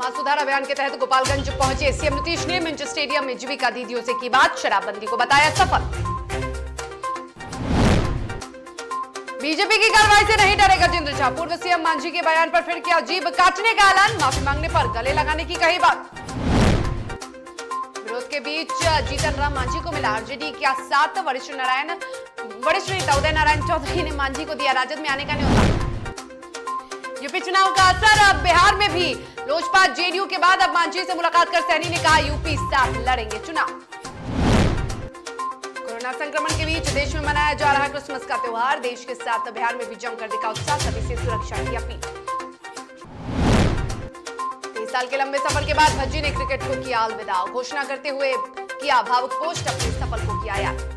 समाज सुधार अभियान के तहत गोपालगंज पहुंचे सीएम नीतीश ने मिंच स्टेडियम में जीविका दीदियों से की बात, शराबबंदी को बताया सफल। बीजेपी की कार्रवाई से नहीं डरे गजेंद्र झा, पूर्व सीएम मांझी के बयान पर फिर किया जीभ काटने का ऐलान, माफी मांगने पर गले लगाने की कही बात। विरोध के बीच जीतन राम मांझी को मिला आरजेडी के साथ वरिष्ठ नेता उदय नारायण चौधरी ने मांझी को दिया राजद में आने का न्योता। यूपी चुनाव का असर अब बिहार में भी, लोजपा जेडीयू के बाद अब मांझी से मुलाकात कर सैनी ने कहा यूपी साथ लड़ेंगे चुनाव। कोरोना संक्रमण के बीच देश में मनाया जा रहा क्रिसमस का त्योहार, देश के साथ बिहार में भी जमकर दिखा उत्साह, सभी से सुरक्षा की अपील। 23 साल के लंबे सफर के बाद भज्जी ने क्रिकेट को किया अलविदा, घोषणा करते हुए किया भावुक पोस्ट, अपने सफर को किया याद।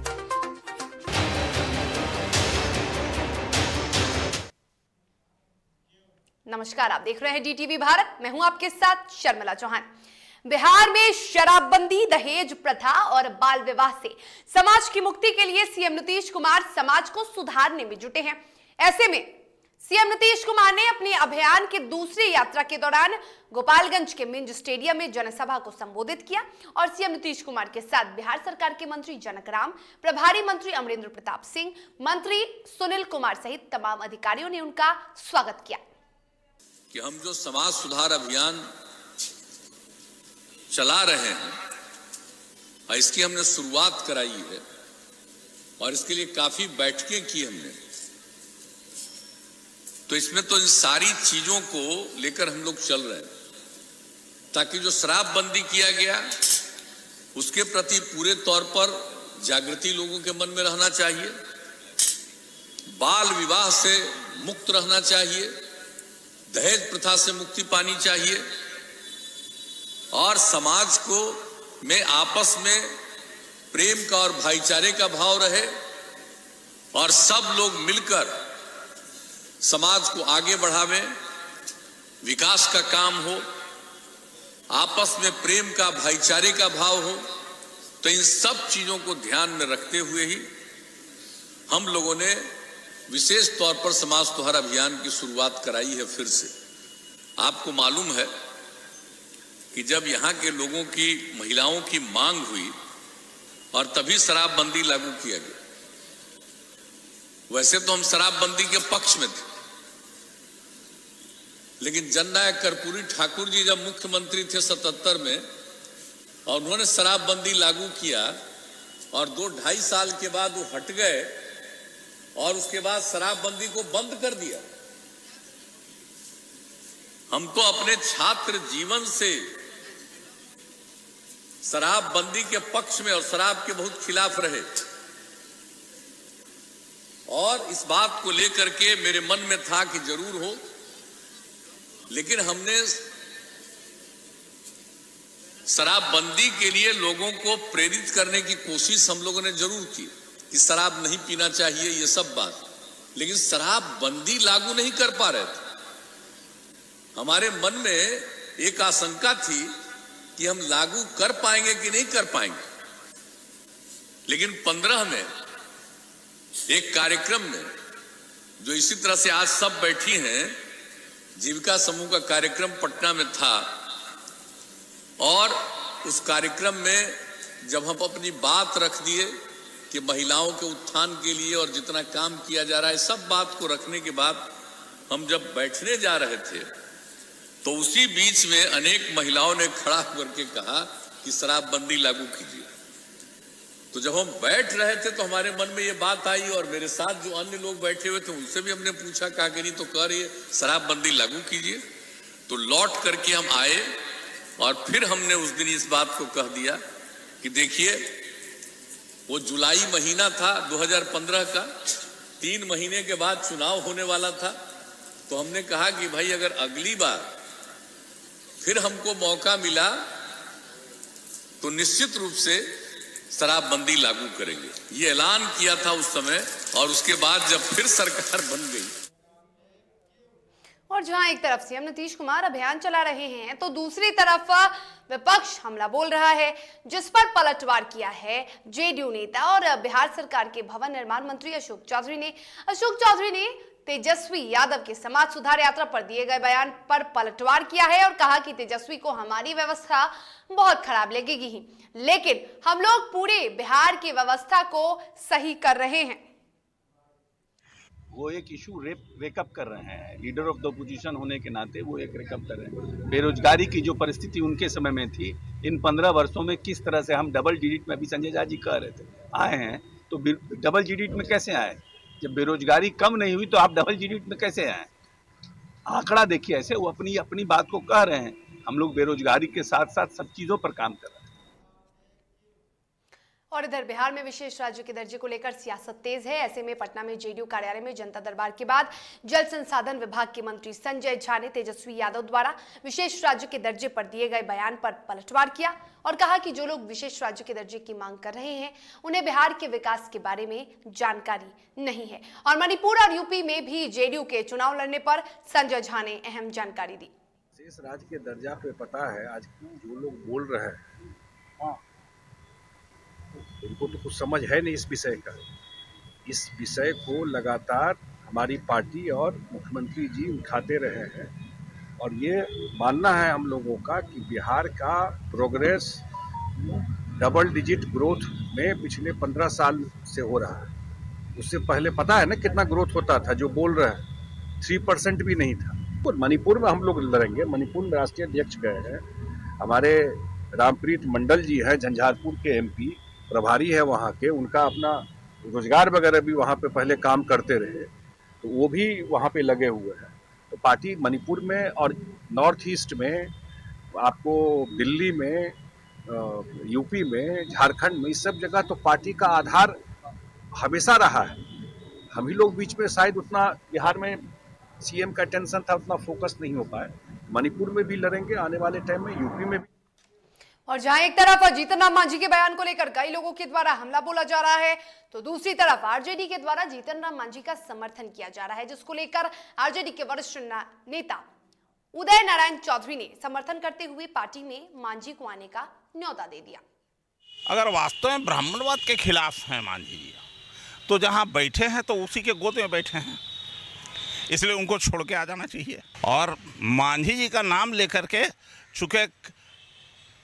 नमस्कार, आप देख रहे हैं डीटीवी भारत, मैं हूं आपके साथ शर्मिला चौहान। बिहार में शराबबंदी, दहेज प्रथा और बाल विवाह से समाज की मुक्ति के लिए सीएम नीतीश कुमार समाज को सुधारने में जुटे हैं। ऐसे में सीएम नीतीश कुमार ने अपने अभियान की दूसरी यात्रा के दौरान गोपालगंज के मिंज स्टेडियम में जनसभा को संबोधित किया और सीएम नीतीश कुमार के साथ बिहार सरकार के मंत्री जनक राम, प्रभारी मंत्री अमरेंद्र प्रताप सिंह, मंत्री सुनील कुमार सहित तमाम अधिकारियों ने उनका स्वागत किया। कि हम जो समाज सुधार अभियान चला रहे हैं और इसकी हमने शुरुआत कराई है और इसके लिए काफी बैठकें की हमने, तो इसमें तो इन सारी चीजों को लेकर हम लोग चल रहे हैं ताकि जो शराबबंदी किया गया उसके प्रति पूरे तौर पर जागृति लोगों के मन में रहना चाहिए, बाल विवाह से मुक्त रहना चाहिए, दहेज प्रथा से मुक्ति पानी चाहिए और समाज को में आपस में प्रेम का और भाईचारे का भाव रहे और सब लोग मिलकर समाज को आगे बढ़ावें, विकास का काम हो, आपस में प्रेम का भाईचारे का भाव हो। तो इन सब चीजों को ध्यान में रखते हुए ही हम लोगों ने विशेष तौर पर समाज सुधार अभियान की शुरुआत कराई है। फिर से आपको मालूम है कि जब यहाँ के लोगों की, महिलाओं की मांग हुई और तभी शराबबंदी लागू किया गया। वैसे तो हम शराबबंदी के पक्ष में थे, लेकिन जननायक कर्पूरी ठाकुर जी जब मुख्यमंत्री थे 77 में और उन्होंने शराबबंदी लागू किया और 2-2.5 साल के बाद वो हट गए और उसके बाद शराबबंदी को बंद कर दिया। हम तो अपने छात्र जीवन से शराबबंदी के पक्ष में और शराब के बहुत खिलाफ रहे और इस बात को लेकर के मेरे मन में था कि जरूर हो, लेकिन हमने शराबबंदी के लिए लोगों को प्रेरित करने की कोशिश हम लोगों ने जरूर की कि शराब नहीं पीना चाहिए, ये सब बात, लेकिन शराबबंदी लागू नहीं कर पा रहे थे। हमारे मन में एक आशंका थी कि हम लागू कर पाएंगे कि नहीं कर पाएंगे, लेकिन 15 में एक कार्यक्रम में जो इसी तरह से आज सब बैठी हैं, जीविका समूह का कार्यक्रम पटना में था और उस कार्यक्रम में जब हम अपनी बात रख दिए कि महिलाओं के उत्थान के लिए और जितना काम किया जा रहा है, सब बात को रखने के बाद हम जब बैठने जा रहे थे तो उसी बीच में अनेक महिलाओं ने खड़ा करके कहा कि शराबबंदी लागू कीजिए। तो जब हम बैठ रहे थे तो हमारे मन में ये बात आई और मेरे साथ जो अन्य लोग बैठे हुए थे उनसे भी हमने पूछा, कहा कि नहीं तो कह रही है शराबबंदी लागू कीजिए। तो लौट करके हम आए और फिर हमने उस दिन इस बात को कह दिया कि देखिए, वो जुलाई महीना था 2015 का, 3 महीने के बाद चुनाव होने वाला था। तो हमने कहा कि भाई अगर अगली बार फिर हमको मौका मिला तो निश्चित रूप से शराबबंदी लागू करेंगे, ये ऐलान किया था उस समय। और उसके बाद जब फिर सरकार बन गई और जहां एक तरफ सीएम नीतीश कुमार अभियान चला रहे हैं तो दूसरी तरफ विपक्ष हमला बोल रहा है, जिस पर पलटवार किया है जेडीयू नेता और बिहार सरकार के भवन निर्माण मंत्री अशोक चौधरी ने तेजस्वी यादव के समाज सुधार यात्रा पर दिए गए बयान पर पलटवार किया है और कहा कि तेजस्वी को हमारी व्यवस्था बहुत खराब लगेगी ही, लेकिन हम लोग पूरे बिहार की व्यवस्था को सही कर रहे हैं। वो एक इशू वेकअप कर रहे हैं, लीडर ऑफ द अपोजिशन होने के नाते वो एक वेकअप कर रहे हैं। बेरोजगारी की जो परिस्थिति उनके समय में थी, इन 15 वर्षों में किस तरह से हम डबल डिजिट में, अभी संजय झा जी कह रहे थे, आए हैं, तो डबल डिजिट में कैसे आए? जब बेरोजगारी कम नहीं हुई तो आप डबल डिजिट में कैसे आए? आंकड़ा देखिए, ऐसे वो अपनी बात को कह रहे हैं। हम लोग बेरोजगारी के साथ साथ सब चीजों पर काम कर रहे हैं। और इधर बिहार में विशेष राज्य के दर्जे को लेकर सियासत तेज है। ऐसे में पटना में जेडीयू कार्यालय में जनता दरबार के बाद जल संसाधन विभाग के मंत्री संजय झा ने तेजस्वी यादव द्वारा विशेष राज्य के दर्जे पर दिए गए बयान पर पलटवार किया और कहा कि जो लोग विशेष राज्य के दर्जे की मांग कर रहे हैं उन्हें बिहार के विकास के बारे में जानकारी नहीं है। और मणिपुर और यूपी में भी जेडीयू के चुनाव लड़ने पर संजय झा ने अहम जानकारी दी। विशेष राज्य के दर्जा पे पता है आज जो लोग बोल रहे हैं, इनको तो कुछ समझ है नहीं इस विषय का। इस विषय को लगातार हमारी पार्टी और मुख्यमंत्री जी उठाते रहे हैं और ये मानना है हम लोगों का कि बिहार का प्रोग्रेस डबल डिजिट ग्रोथ में पिछले 15 साल से हो रहा है। उससे पहले पता है ना कितना ग्रोथ होता था? जो बोल रहे हैं 3% भी नहीं था। मणिपुर में हम लोग लड़ेंगे। मणिपुर में राष्ट्रीय अध्यक्ष गए हैं, हमारे रामप्रीत मंडल जी हैं, झंझारपुर के एमपी प्रभारी है वहाँ के, उनका अपना रोजगार वगैरह भी वहाँ पे पहले काम करते रहे, तो वो भी वहाँ पे लगे हुए हैं। तो पार्टी मणिपुर में और नॉर्थ ईस्ट में, आपको दिल्ली में, यूपी में, झारखंड में, इस सब जगह तो पार्टी का आधार हमेशा रहा है। हम ही लोग बीच में शायद उतना बिहार में सीएम का टेंशन था, उतना फोकस नहीं हो पाया। मणिपुर में भी लड़ेंगे आने वाले टाइम में, यूपी में भी। और जहां एक तरफ जीतन राम मांझी के बयान को लेकर कई लोगों के द्वारा हमला बोला जा रहा है, तो दूसरी तरफ आरजेडी के द्वारा जीतन राम मांझी का समर्थन किया जा रहा है, जिसको लेकर आरजेडी के वरिष्ठ नेता उदय नारायण चौधरी ने समर्थन करते हुए पार्टी में मांझी को आने का न्योता दे दिया। अगर वास्तव में ब्राह्मणवाद के खिलाफ हैं मांझी जी, तो जहां बैठे हैं तो उसी के गोद में बैठे हैं, इसलिए उनको छोड़ के आ जाना चाहिए। और मांझी जी का नाम लेकर के, चूंकि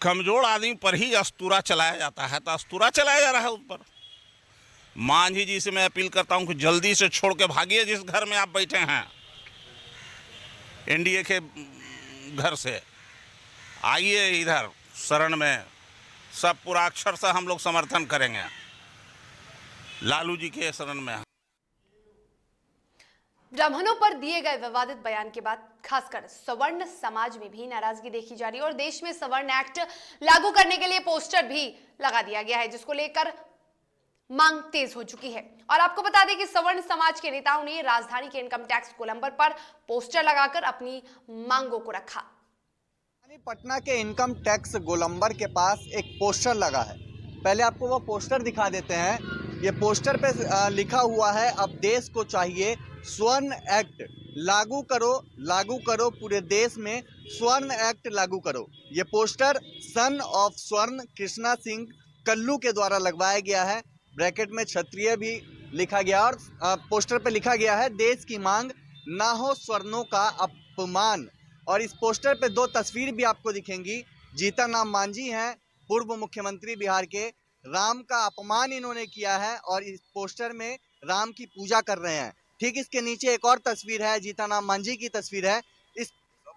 कमजोर आदमी पर ही अस्तूरा चलाया जाता है, तो अस्तूरा चलाया जा रहा है उस पर। मांझी जी से मैं अपील करता हूं कि जल्दी से छोड़ के भागिए जिस घर में आप बैठे हैं, एनडीए के घर से आइए इधर शरण में। सब पूरा अक्षर से हम लोग समर्थन करेंगे लालू जी के शरण में। ब्राह्मणों पर दिए गए विवादित बयान के बाद खासकर सवर्ण समाज में भी नाराजगी देखी जा रही है और देश में सवर्ण एक्ट लागू करने के लिए पोस्टर भी लगा दिया गया है, जिसको लेकर मांग तेज हो चुकी है। और आपको बता दें कि सवर्ण समाज के नेताओं ने राजधानी के इनकम टैक्स गोलंबर पर पोस्टर लगाकर अपनी मांगों को रखा। पटना के इनकम टैक्स गोलंबर के पास एक पोस्टर लगा है। पहले आपको वो पोस्टर दिखा देते हैं। ये पोस्टर पे लिखा हुआ है, अब देश को चाहिए स्वर्ण एक्ट, लागू करो पूरे देश में स्वर्ण एक्ट लागू करो। ये पोस्टर सन ऑफ स्वर्ण कृष्णा सिंह कल्लू के द्वारा लगवाया गया है। ब्रैकेट में क्षत्रिय भी लिखा गया और पोस्टर पे लिखा गया है, देश की मांग ना हो स्वर्णों का अपमान। और इस पोस्टर पे दो तस्वीर भी आपको दिखेंगी। जीतन राम मांझी हैं, पूर्व मुख्यमंत्री बिहार के। राम का अपमान इन्होंने किया है और इस पोस्टर में राम की पूजा कर रहे हैं। ठीक इसके नीचे एक और तस्वीर है, जीतन राम मांझी की तस्वीर है। इस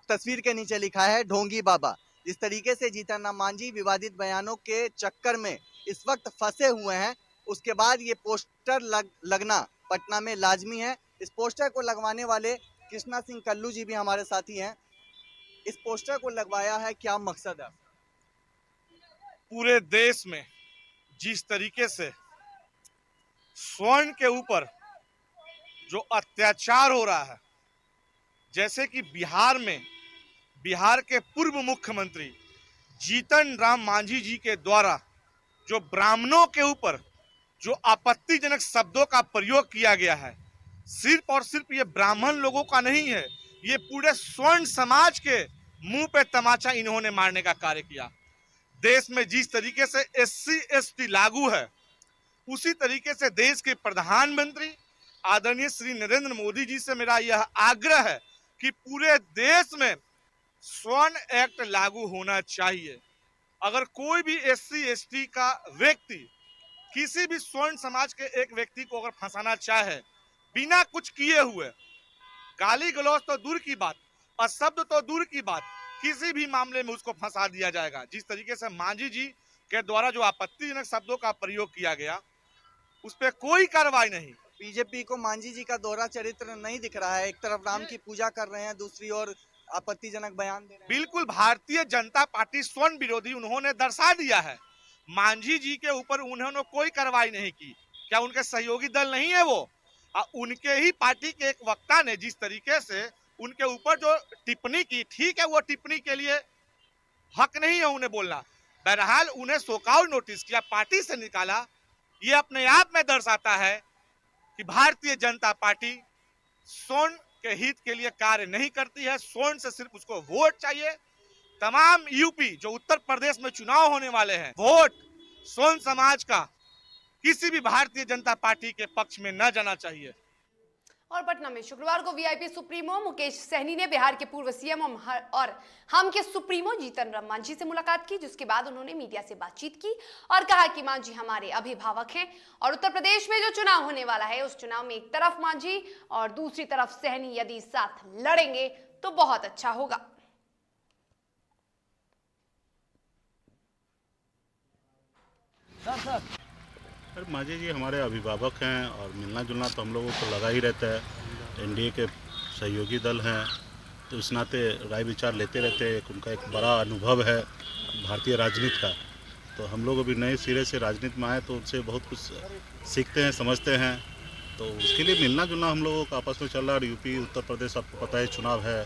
तस्वीर के नीचे लिखा है ढोंगी बाबा। इस तरीके से जीतन राम मांझी विवादित बयानों के चक्कर में इस वक्त फंसे हुए हैं। उसके बाद ये पोस्टर लगना पटना में लाजमी है। इस पोस्टर को लगवाने वाले कृष्णा सिंह कल्लू जी भी हमारे साथी हैं। इस पोस्टर को लगवाया है, क्या मकसद है? पूरे देश में जिस तरीके से स्वर्ण के ऊपर जो अत्याचार हो रहा है, जैसे कि बिहार में बिहार के पूर्व मुख्यमंत्री जीतन राम मांझी जी के द्वारा जो ब्राह्मणों के ऊपर जो आपत्तिजनक शब्दों का प्रयोग किया गया है, सिर्फ और सिर्फ ये ब्राह्मण लोगों का नहीं है, ये पूरे स्वर्ण समाज के मुंह पे तमाचा इन्होंने मारने का कार्य किया। देश में जिस तरीके से SC ST लागू है, उसी तरीके से देश के प्रधानमंत्री आदरणीय श्री नरेंद्र मोदी जी से मेरा यह आग्रह है कि पूरे देश में स्वर्ण एक्ट लागू होना चाहिए। अगर कोई भी एससी एसटी का व्यक्ति किसी भी स्वर्ण समाज के एक व्यक्ति को अगर फंसाना चाहे बिना कुछ किए हुए, गाली गलौज तो दूर की बात, अशब्द तो दूर की बात, किसी भी मामले में उसको फंसा दिया जाएगा। जिस तरीके से मांझी जी के द्वारा जो आपत्तिजनक शब्दों का प्रयोग किया गया, उस पर कोई कार्रवाई नहीं। बीजेपी को मांझी जी का दोहरा चरित्र नहीं दिख रहा है। एक तरफ राम की पूजा कर रहे हैं, दूसरी ओर आपत्तिजनक बयान दे रहे हैं। बिल्कुल भारतीय जनता पार्टी स्वर्ण विरोधी उन्होंने दर्शा दिया है। मांझी जी के ऊपर उन्होंने कोई कार्रवाई नहीं की। क्या उनके सहयोगी दल नहीं है वो? उनके ही पार्टी के एक वक्ता ने जिस तरीके से उनके ऊपर जो टिप्पणी की, ठीक है, वो टिप्पणी के लिए हक नहीं है उन्हें बोलना। बहरहाल उन्हें शोकआउट नोटिस किया, पार्टी से निकाला। ये अपने आप में दर्शाता है कि भारतीय जनता पार्टी स्वर्ण के हित के लिए कार्य नहीं करती है। स्वर्ण से सिर्फ उसको वोट चाहिए। तमाम यूपी जो उत्तर प्रदेश में चुनाव होने वाले हैं, वोट स्वर्ण समाज का किसी भी भारतीय जनता पार्टी के पक्ष में न जाना चाहिए। और पटना में शुक्रवार को वीआईपी सुप्रीमो मुकेश सहनी ने बिहार के पूर्व सीएम और हम के सुप्रीमो जीतन राम मांझी से मुलाकात की, जिसके बाद उन्होंने मीडिया से बातचीत की और कहा कि मांझी हमारे अभिभावक हैं और उत्तर प्रदेश में जो चुनाव होने वाला है उस चुनाव में एक तरफ मांझी और दूसरी तरफ सहनी यदि साथ लड़ेंगे तो बहुत अच्छा होगा। सर मांझी जी हमारे अभिभावक हैं और मिलना जुलना तो हम लोगों को लगा ही रहता है। एनडीए के सहयोगी दल हैं तो इस नाते राय विचार लेते रहते हैं। उनका एक बड़ा अनुभव है भारतीय राजनीति का, तो हम लोग अभी नए सिरे से राजनीति में आए तो उनसे बहुत कुछ सीखते हैं, समझते हैं। तो उसके लिए मिलना जुलना हम लोगों का आपस में चल रहा है। और यूपी उत्तर प्रदेश आपको पता है चुनाव है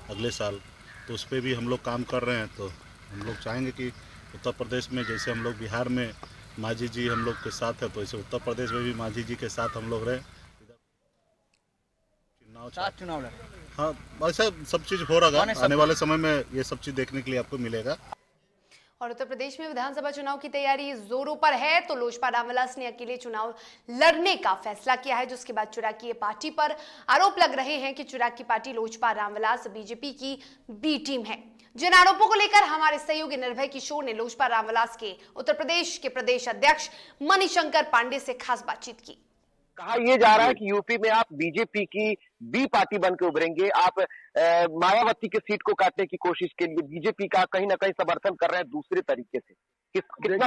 अगले साल, तो उस पर भी हम लोग काम कर रहे हैं। तो हम लोग चाहेंगे कि उत्तर प्रदेश में जैसे हम लोग बिहार में मांझी जी हम लोग के साथ है, तो इसे उत्तर प्रदेश में भी मांझी जी के साथ हम लोग रहे। चुनाव हाँ, ऐसा सब चीज़ हो रहा है। आने वाले समय में ये सब चीज़ देखने के लिए आपको मिलेगा। और उत्तर प्रदेश में विधानसभा चुनाव की तैयारी जोरों पर है, तो लोजपा रामविलास ने अकेले चुनाव लड़ने का फैसला किया है, जिसके बाद चुराकी पार्टी पर आरोप लग रहे हैं कि चुराकी पार्टी लोजपा रामविलास बीजेपी की बी टीम है। जिन आरोपों को लेकर हमारे सहयोगी निर्भय किशोर ने लोजपा रामविलास के उत्तर प्रदेश के प्रदेश अध्यक्ष मणिशंकर पांडे से खास बातचीत की। कहा यह जा रहा है कि यूपी में आप बीजेपी की बी पार्टी बनकर उभरेंगे। आप मायावती की सीट को काटने की कोशिश के लिए बीजेपी का कहीं ना कहीं समर्थन कर रहे हैं दूसरे तरीके से। कितना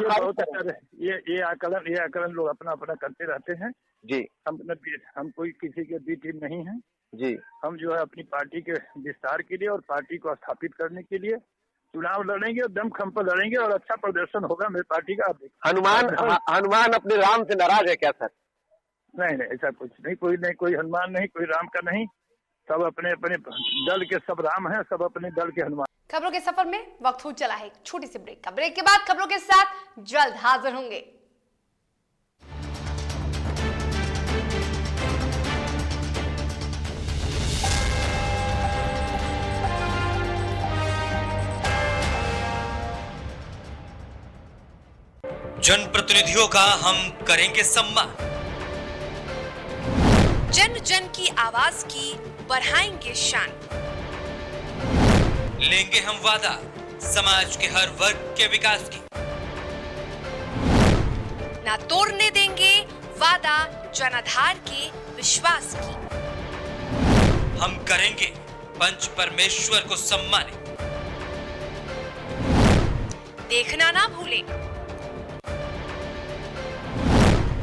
ये आकलन लोग अपना अपना करते रहते हैं जी। हम कोई किसी के बी टीम नहीं है जी। हम जो है अपनी पार्टी के विस्तार के लिए और पार्टी को स्थापित करने के लिए चुनाव लड़ेंगे और दमखम पर लड़ेंगे और अच्छा प्रदर्शन होगा मेरी पार्टी का। हनुमान अपने राम से नाराज है क्या सर? नहीं, ऐसा कुछ नहीं, कोई हनुमान नहीं, कोई राम का नहीं। सब अपने अपने दल के सब राम हैं, सब अपने दल के हनुमान। खबरों के सफर में वक्त हो चला है एक छोटी सी ब्रेक का। ब्रेक के बाद खबरों के साथ जल्द हाजिर होंगे। जनप्रतिनिधियों का हम करेंगे सम्मान, जन जन की आवाज की बढ़ाएंगे शान, लेंगे हम वादा समाज के हर वर्ग के विकास की, ना तोड़ने देंगे वादा जनाधार के विश्वास की, हम करेंगे पंच परमेश्वर को सम्मानित, देखना ना भूलें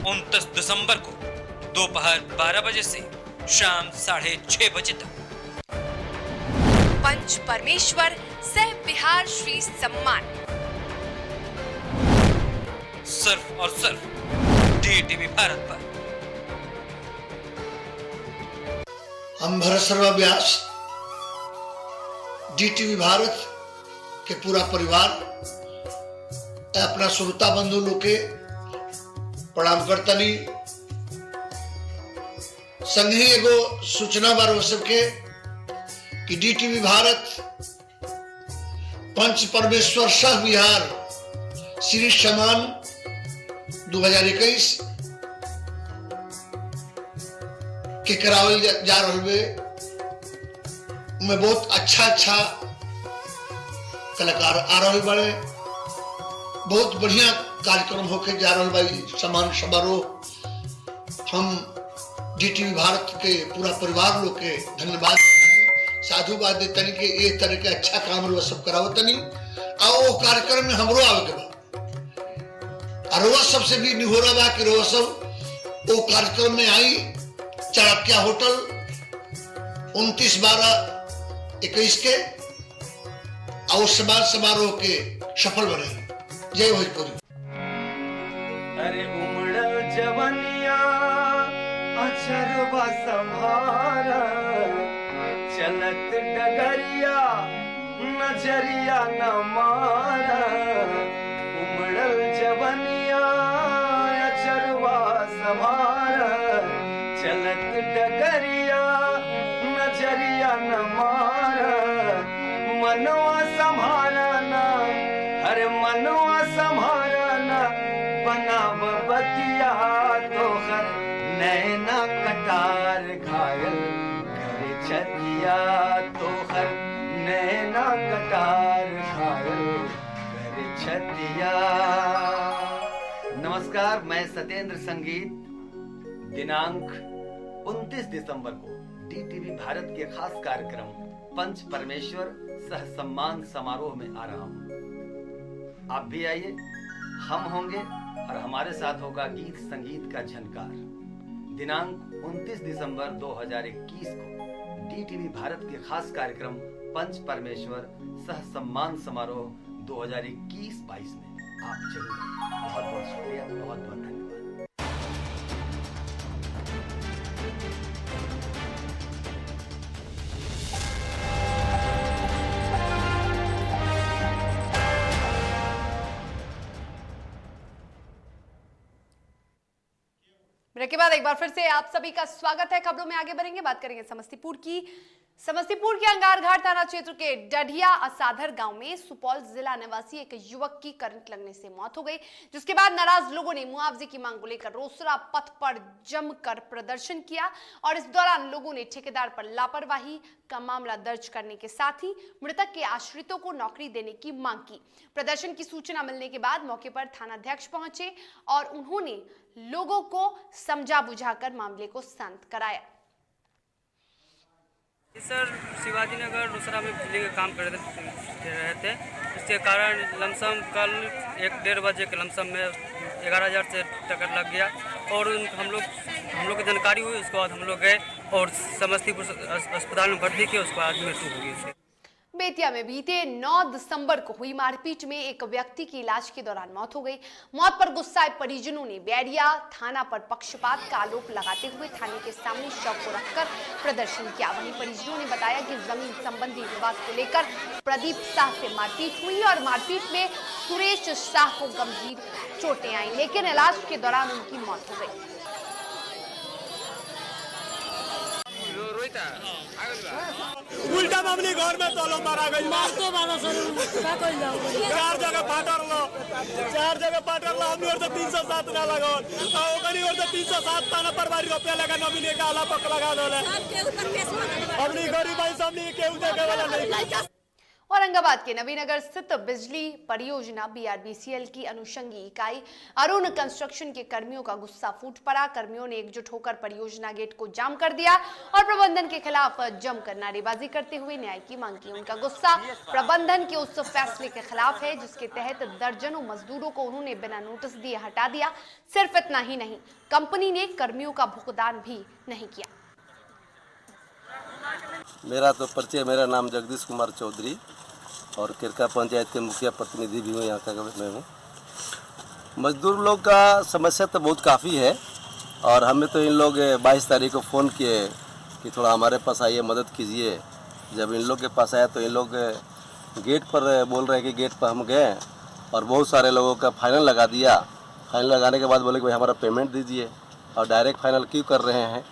29 दिसंबर को दोपहर 12 बजे से शाम 6:30 बजे तक पंच परमेश्वर सह बिहार श्री सम्मान, सिर्फ और सिर्फ डीटीवी भारत पर। हम भरत शर्मा व्यास डीटीवी भारत के पूरा परिवार अपना श्रोता बंधु लोग के प्रणाम करतनी। संगे एगो सूचना बार सबके कि डीटीवी भारत पंच परमेश्वर सह बिहार श्री सम्मान 2021 के करावल जा रहल बे में बहुत अच्छा कलाकार आ रहल बड़े। बहुत बढ़िया कार्यक्रम होके जा रहल बा। सम्मान समारोह हम DTV भारत के पूरा परिवार लोग के धन्यवाद साधुवाद देतनी कि ये तरह के अच्छा काम रउआ सब करावतनी। आ वो कार्यक्रम में हमरो आवे के बा। रउआ सबसे भी निहोरा बा कि रउआ सब वो कार्यक्रम में आई। चाणक्य होटल 29/12-21 के और सम्मान समारोह के सफल बने। जय भोजपुरी। अरे उमड़ल जवनिया अचरवा संहारा, चलत डगरिया नजरिया न मारा। उमड़ल जवनिया अचरवा संहारा, चलत डगरिया नजरिया न मारा। मनवा संभारना, अरे मनवा संभारना, बनाव बतिया तोहर नैना कटार घायल। घर छतिया तोहर नैना कटार घायल, घर छतिया। नमस्कार, मैं सत्येंद्र संगीत दिनांक 29 दिसंबर को DTV भारत के खास कार्यक्रम पंच परमेश्वर सह सम्मान समारोह में आ रहा हूँ। आप भी आइए, हम होंगे और हमारे साथ होगा गीत संगीत का झनकार। दिनांक 29 दिसंबर 2021 को DTV भारत के खास कार्यक्रम पंच परमेश्वर सह सम्मान समारोह 2021-22 में आप जरूर आइए। बहुत बहुत शुक्रिया, बहुत बहुत धन्यवाद। ब्रेक के बाद एक बार फिर से आप सभी का स्वागत है। खबरों में आगे बढ़ेंगे, बात करेंगे समस्तीपुर की। समस्तीपुर के अंगारघाट थाना क्षेत्र के डढ़िया असाधर गांव में सुपौल जिला निवासी एक युवक की करंट लगने से मौत हो गई, जिसके बाद नाराज लोगों ने मुआवजे की मांग को लेकर रोसड़ा पथ पर जमकर प्रदर्शन किया और इस दौरान लोगों ने ठेकेदार पर लापरवाही का मामला दर्ज करने के साथ ही मृतक के आश्रितों को नौकरी देने की मांग की। प्रदर्शन की सूचना मिलने के बाद मौके पर थानाध्यक्ष पहुंचे और उन्होंने लोगों को समझा बुझाकर मामले को शांत कराया। सर, शिवाजी नगर रोसड़ा में बिजली का काम कर रहे थे, इसके कारण लमसम कल 1-1:30 बजे के लमसम में 11,000 से टक्कर लग गया और हम लोग की जानकारी हुई। उसके बाद हम लोग गए और समस्तीपुर अस्पताल में भर्ती किया, उसके बाद मृत्यु हो गई। बेतिया में बीते 9 दिसंबर को हुई मारपीट में एक व्यक्ति की इलाज के दौरान मौत हो गई। मौत पर गुस्साए परिजनों ने बैरिया थाना पर पक्षपात का आरोप लगाते हुए थाने के सामने शव को रखकर प्रदर्शन किया। वहीं परिजनों ने बताया कि जमीन संबंधी विवाद को लेकर प्रदीप शाह से मारपीट हुई और मारपीट में सुरेश शाह को गंभीर चोटें आई, लेकिन इलाज के दौरान उनकी मौत हो गई। उल्टा मामली घर में तोलो मारा गई। 4 जगह पाटर लो हमनी और 307 ना लगो ओकरी और 307 ताना परवारी रुपया लगा नॉमिनी का आला पक लगा दोले। हमनी गरीब भाई हमनी केहू देखे वाला नहीं। औरंगाबाद के नवीनगर स्थित बिजली परियोजना BRBCL की अनुषंगी इकाई अरुण कंस्ट्रक्शन के कर्मियों का गुस्सा फूट पड़ा। कर्मियों ने एकजुट होकर परियोजना गेट को जाम कर दिया और प्रबंधन के खिलाफ जमकर नारेबाजी करते हुए न्याय की मांग की। उनका गुस्सा प्रबंधन के उस फैसले के खिलाफ है जिसके तहत दर्जनों मजदूरों को उन्होंने बिना नोटिस दिए हटा दिया। सिर्फ इतना ही नहीं, कंपनी ने कर्मियों का भुगतान भी नहीं किया। मेरा तो परिचय, मेरा नाम जगदीश कुमार चौधरी और किरका पंचायत के मुखिया प्रतिनिधि भी हूँ, यहाँ का मैं हूँ। मजदूर लोग का समस्या तो बहुत काफ़ी है और हमें तो इन लोग 22 तारीख को फ़ोन किए कि थोड़ा हमारे पास आइए, मदद कीजिए। जब इन लोग के पास आया तो इन लोग गेट पर बोल रहे हैं कि गेट पर हम गए और बहुत सारे लोगों का फाइनल लगा दिया। फाइनल लगाने के बाद बोले कि भाई हमारा पेमेंट दीजिए और डायरेक्ट फाइनल क्यों कर रहे हैं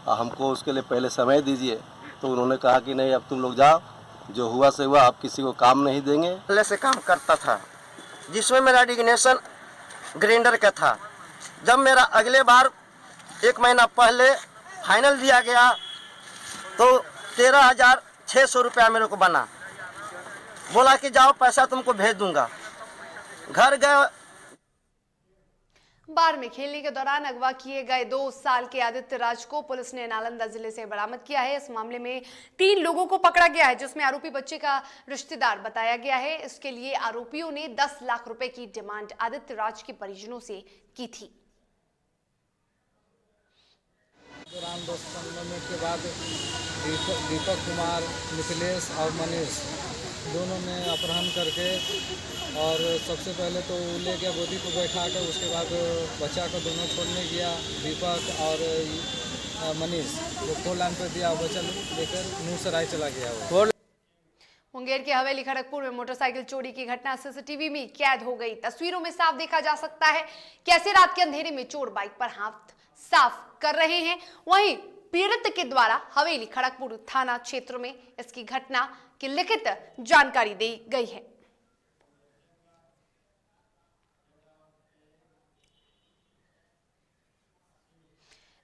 और हमको उसके लिए पहले समय दीजिए। तो उन्होंने कहा कि नहीं, अब तुम लोग जाओ, जो हुआ से हुआ, आप किसी को काम नहीं देंगे। पहले से काम करता था जिसमें मेरा डिग्नेशन ग्राइंडर का था। जब मेरा अगले बार 1 महीना पहले फाइनल दिया गया तो 13,600 रुपया मेरे को बना। बोला कि जाओ पैसा तुमको भेज दूंगा। घर गए। बार में खेलने के दौरान अगवा किए गए 2 साल के आदित्य राज को पुलिस ने नालंदा जिले से बरामद किया है। इस मामले में 3 लोगों को पकड़ा गया है, जिसमें आरोपी बच्चे का रिश्तेदार बताया गया है। इसके लिए आरोपियों ने 10 लाख रुपए की डिमांड आदित्य राज के परिजनों से की थी। दौरान दोस्तों के बाद दीपक कुमार, मिथिलेश और मनीष दोनों ने अपहरण करके और सबसे पहले तो ले गया गोदी को बैठा कर, उसके बाद बच्चा को दोनों छोड़ने गया। दीपक और मनीष वो 4 लाइन पर दिया, बच्चा लेकर नूरसराय चला गया। वो मुंगेर के हवेली खड़गपुर में मोटरसाइकिल चोरी की घटना सीसीटीवी में कैद हो गई। तस्वीरों में साफ देखा जा सकता है कैसे रात के अंधेरे में चोर बाइक पर हाथ साफ कर रहे हैं। वहीं पीड़ित के द्वारा हवेली खड़गपुर थाना क्षेत्र में इसकी घटना की लिखित जानकारी दी गई है।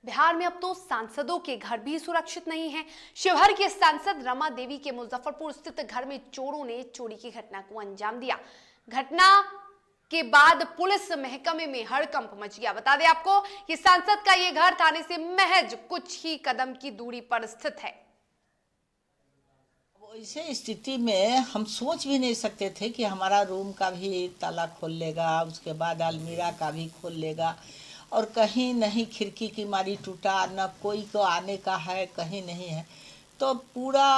बिहार में अब तो सांसदों के घर भी सुरक्षित नहीं हैं। शिवहर के सांसद रमा देवी के मुजफ्फरपुर स्थित घर में चोरों ने चोरी की घटना को अंजाम दिया। घटना के बाद पुलिस महकमे में हड़कंप मच गया। बता दें आपको कि सांसद का ये घर थाने से महज कुछ ही कदम की दूरी पर स्थित है। ऐसे स्थिति में हम सोच भी नहीं सकते थे कि हमारा रूम का भी ताला खोल लेगा, उसके बाद अलमीरा का भी खोल लेगा, और कहीं नहीं खिड़की की मारी टूटा, न कोई को आने का है, कहीं नहीं है। तो पूरा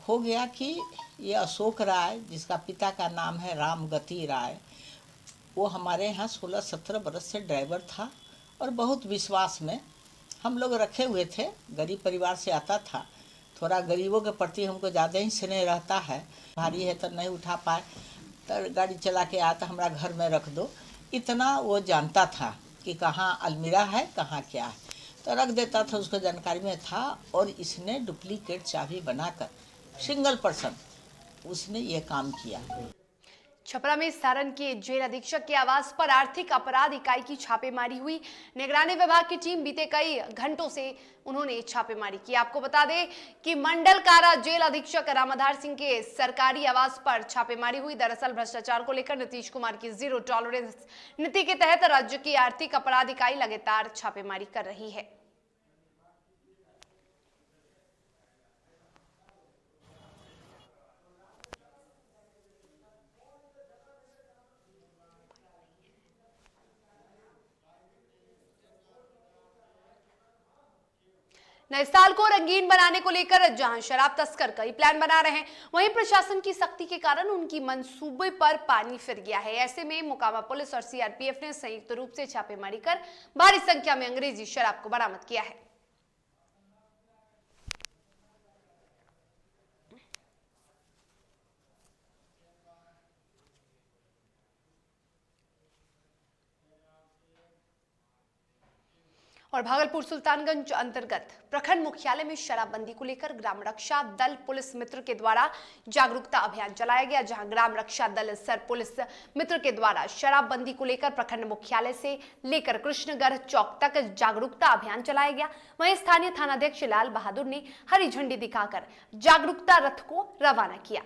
हो गया कि ये अशोक राय, जिसका पिता का नाम है रामगति राय, वो हमारे यहाँ 16-17 बरस से ड्राइवर था और बहुत विश्वास में हम लोग रखे हुए थे। गरीब परिवार से आता था, थोड़ा गरीबों के प्रति हमको ज़्यादा ही स्नेह रहता है। भारी है तो नहीं उठा पाए तो गाड़ी चला के आता, हमारा घर में रख दो, इतना वो जानता था कि कहाँ अलमीरा है, कहाँ क्या है, तो रख देता था, उसको जानकारी में था। और इसने डुप्लीकेट चाबी बनाकर सिंगल पर्सन उसने ये काम किया। छपरा में सारण के जेल अधीक्षक के आवास पर आर्थिक अपराध इकाई की छापेमारी हुई। निगरानी विभाग की टीम बीते कई घंटों से उन्होंने छापेमारी की। आपको बता दें कि मंडल कारा जेल अधीक्षक रामाधार सिंह के सरकारी आवास पर छापेमारी हुई। दरअसल भ्रष्टाचार को लेकर नीतीश कुमार की जीरो टॉलरेंस नीति के तहत राज्य की आर्थिक अपराध इकाई लगातार छापेमारी कर रही है। नए साल को रंगीन बनाने को लेकर जहां शराब तस्कर कई प्लान बना रहे हैं, वहीं प्रशासन की सख्ती के कारण उनकी मंसूबे पर पानी फिर गया है। ऐसे में मोकामा पुलिस और सीआरपीएफ ने संयुक्त रूप से छापेमारी कर भारी संख्या में अंग्रेजी शराब को बरामद किया है। और भागलपुर सुल्तानगंज अंतर्गत प्रखंड मुख्यालय में शराबबंदी को लेकर ग्राम रक्षा दल पुलिस मित्र के द्वारा जागरूकता अभियान चलाया गया, जहां ग्राम रक्षा दल सर पुलिस मित्र के द्वारा शराबबंदी को लेकर प्रखंड मुख्यालय से लेकर कृष्णगढ़ चौक तक जागरूकता अभियान चलाया गया। वहीं स्थानीय थानाध्यक्ष लाल बहादुर ने हरी झंडी दिखाकर जागरूकता रथ को रवाना किया।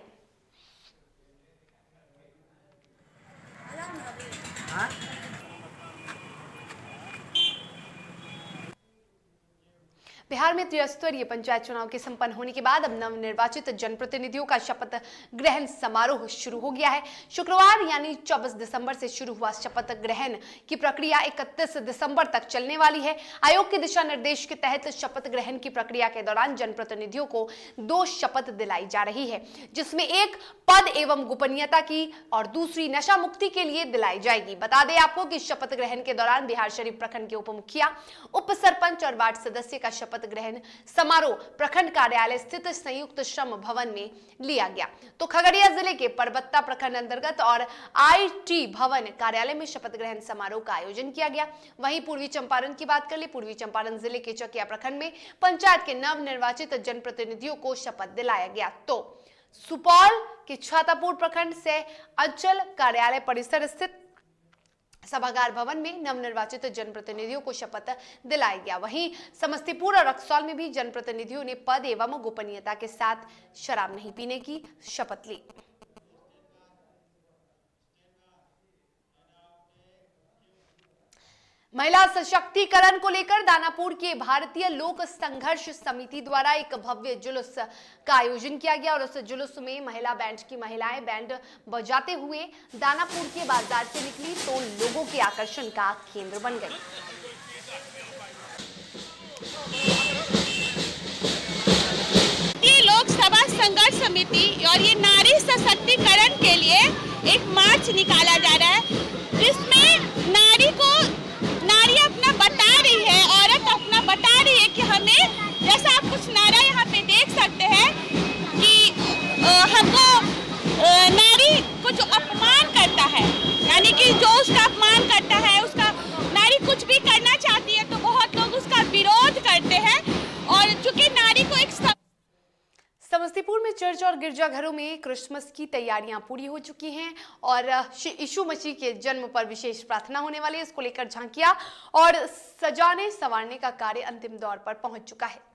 बिहार में त्रिस्तरीय पंचायत चुनाव के संपन्न होने के बाद अब नवनिर्वाचित जनप्रतिनिधियों का शपथ ग्रहण समारोह शुरू हो गया है। शुक्रवार यानी 24 दिसंबर से शुरू हुआ शपथ ग्रहण की प्रक्रिया 31 दिसंबर तक चलने वाली है। आयोग के दिशा निर्देश के तहत शपथ ग्रहण की प्रक्रिया के दौरान जनप्रतिनिधियों को 2 शपथ दिलाई जा रही है, जिसमें एक पद एवं गोपनीयता की और दूसरी नशा मुक्ति के लिए दिलाई जाएगी। बता दें आपको कि शपथ ग्रहण के दौरान बिहार शरीफ प्रखंड के उप मुखिया, उप सरपंच और वार्ड सदस्य का शपथ ग्रहण समारोह प्रखंड कार्यालय स्थित संयुक्त श्रम भवन में लिया गया। तो खगड़िया जिले के परबत्ता प्रखंड अंतर्गत और आईटी भवन कार्यालय में शपथ ग्रहण समारोह का आयोजन किया गया। वहीं पूर्वी चंपारण की बात कर ले, पूर्वी चंपारण जिले के चकिया प्रखंड में पंचायत के नव निर्वाचित जनप्रतिनिधियों को शपथ दिलाया गया। तो सुपौल के छातापुर प्रखंड से अंचल कार्यालय परिसर स्थित सभागार भवन में नवनिर्वाचित जनप्रतिनिधियों को शपथ दिलाया गया। वहीं समस्तीपुर और रक्सौल में भी जनप्रतिनिधियों ने पद एवं गोपनीयता के साथ शराब नहीं पीने की शपथ ली। महिला सशक्तिकरण को लेकर दानापुर के भारतीय लोक संघर्ष समिति द्वारा एक भव्य जुलूस का आयोजन किया गया और उस जुलूस में महिला बैंड की महिलाएं बैंड बजाते हुए दानापुर के बाजार से निकली तो लोगों के आकर्षण का केंद्र बन गई। लोकसभा संघर्ष समिति और ये नारी सशक्तिकरण के लिए एक मार्च निकाला जा रहा है, जिसमें नारी अपना बता रही है, औरत अपना बता रही है कि हमें, जैसा आप कुछ नारा यहाँ पे देख सकते हैं कि हमको नारी को जो अपमान करता है, यानी कि जो उसका अपमान करता है, उसका नारी कुछ भी करना चाहती है तो बहुत लोग उसका विरोध करते हैं। और चूंकि नारी को एक समस्तीपुर में चर्च और गिरजाघरों में क्रिसमस की तैयारियां पूरी हो चुकी हैं और यीशु मसीह के जन्म पर विशेष प्रार्थना होने वाली है। इसको लेकर झांकियां और सजाने संवारने का कार्य अंतिम दौर पर पहुंच चुका है।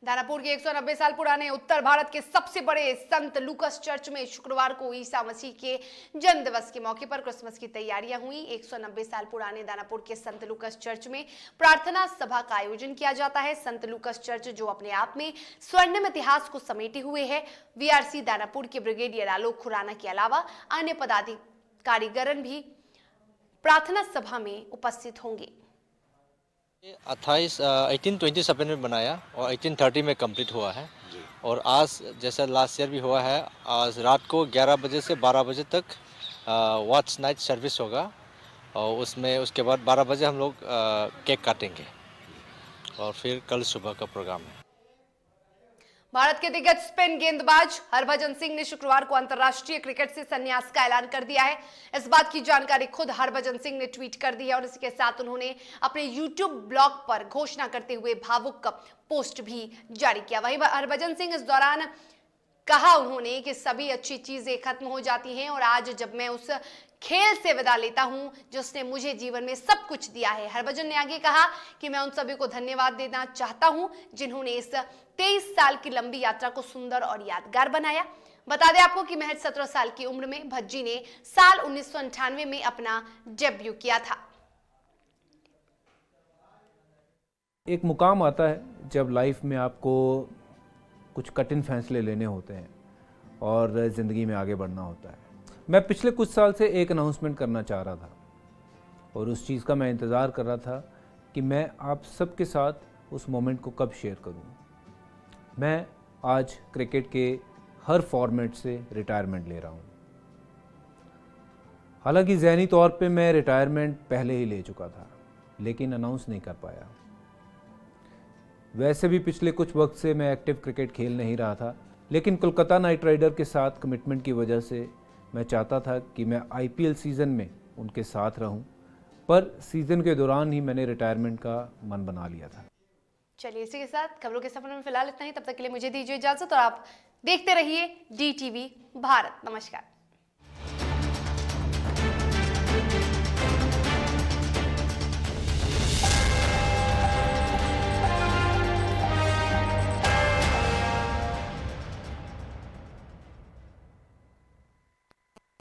दानापुर के 190 साल पुराने उत्तर भारत के सबसे बड़े संत लूकस चर्च में शुक्रवार को ईसा मसीह के जन्म दिवस के मौके पर क्रिसमस की तैयारियां हुई। 190 साल पुराने दानापुर के संत लूकस चर्च में प्रार्थना सभा का आयोजन किया जाता है। संत लूकस चर्च, जो अपने आप में स्वर्णिम इतिहास को समेटे हुए है, वीआरसी दानापुर के ब्रिगेडियर आलोक खुराना के अलावा अन्य पदाधिकारीगण भी प्रार्थना सभा में उपस्थित होंगे। 1827 में बनाया और 1830 में कंप्लीट हुआ है और आज जैसा लास्ट ईयर भी हुआ है, आज रात को 11 बजे से 12 बजे तक वॉच नाइट सर्विस होगा और उसके बाद 12 बजे हम लोग केक काटेंगे और फिर कल सुबह का प्रोग्राम है। भारत के दिग्गज स्पिन गेंदबाज हरभजन सिंह ने शुक्रवार को अंतर्राष्ट्रीय क्रिकेट से संन्यास का ऐलान कर दिया है। इस बात की जानकारी खुद हरभजन सिंह ने ट्वीट कर दी है और इसके साथ उन्होंने अपने यूट्यूब ब्लॉग पर घोषणा करते हुए भावुक पोस्ट भी जारी किया। वहीं हरभजन सिंह इस दौरान कहा उन्होंने कि सभी अच्छी चीजें खत्म हो जाती हैं और आज जब मैं उस खेल से विदा लेता हूं जिसने मुझे जीवन में सब कुछ दिया है। हरभजन ने आगे कहा कि मैं उन सभी को धन्यवाद देना चाहता हूं जिन्होंने इस 23 साल की लंबी यात्रा को सुंदर और यादगार बनाया। बता दें आपको कि महज 17 साल की उम्र में भज्जी ने साल 1998 में अपना डेब्यू किया था। एक मुकाम आता है जब लाइफ में आपको कुछ कठिन फैसले लेने होते हैं और ज़िंदगी में आगे बढ़ना होता है। मैं पिछले कुछ साल से एक अनाउंसमेंट करना चाह रहा था और उस चीज़ का मैं इंतज़ार कर रहा था कि मैं आप सबके साथ उस मोमेंट को कब शेयर करूं। मैं आज क्रिकेट के हर फॉर्मेट से रिटायरमेंट ले रहा हूं। हालांकि ज़हनी तौर पे मैं रिटायरमेंट पहले ही ले चुका था, लेकिन अनाउंस नहीं कर पाया। वैसे भी पिछले कुछ वक्त से मैं एक्टिव क्रिकेट खेल नहीं रहा था, लेकिन कोलकाता नाइट राइडर के साथ कमिटमेंट की वजह से मैं चाहता था कि मैं आईपीएल सीज़न में उनके साथ रहूं, पर सीज़न के दौरान ही मैंने रिटायरमेंट का मन बना लिया था। चलिए, इसी के साथ खबरों के सफर में फिलहाल इतना ही। तब तक के लिए मुझे दीजिए इजाजत और आप देखते रहिए DTV भारत। नमस्कार।